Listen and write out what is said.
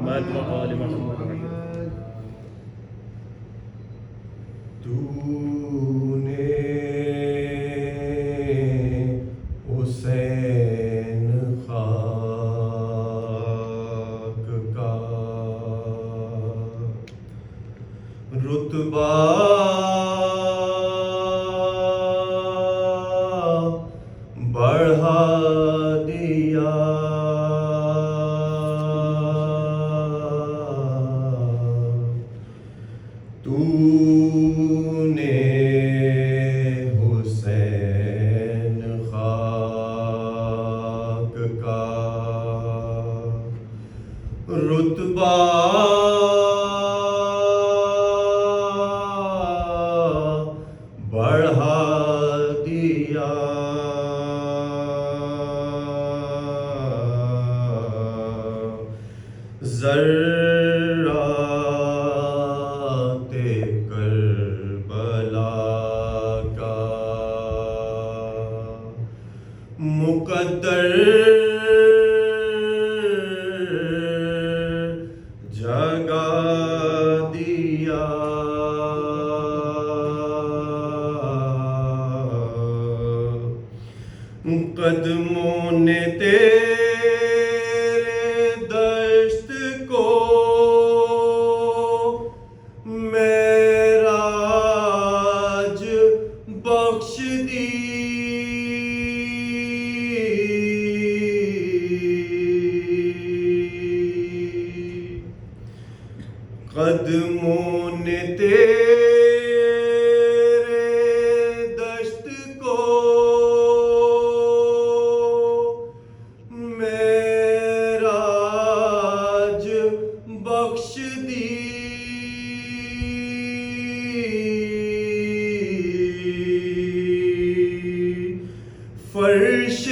محمد وآل محمد. تو نے حسین خاک کا رتبہ بڑھا دیا. تو نے حسین خاک کا رتبہ بڑھا دیا. ذرات کربلا کا مقدر جگا دیا. قدموں نے تیرے دشت کو معراج بخش دی. قدموں نے تیرے دشت کو معراج بخش دی. فرش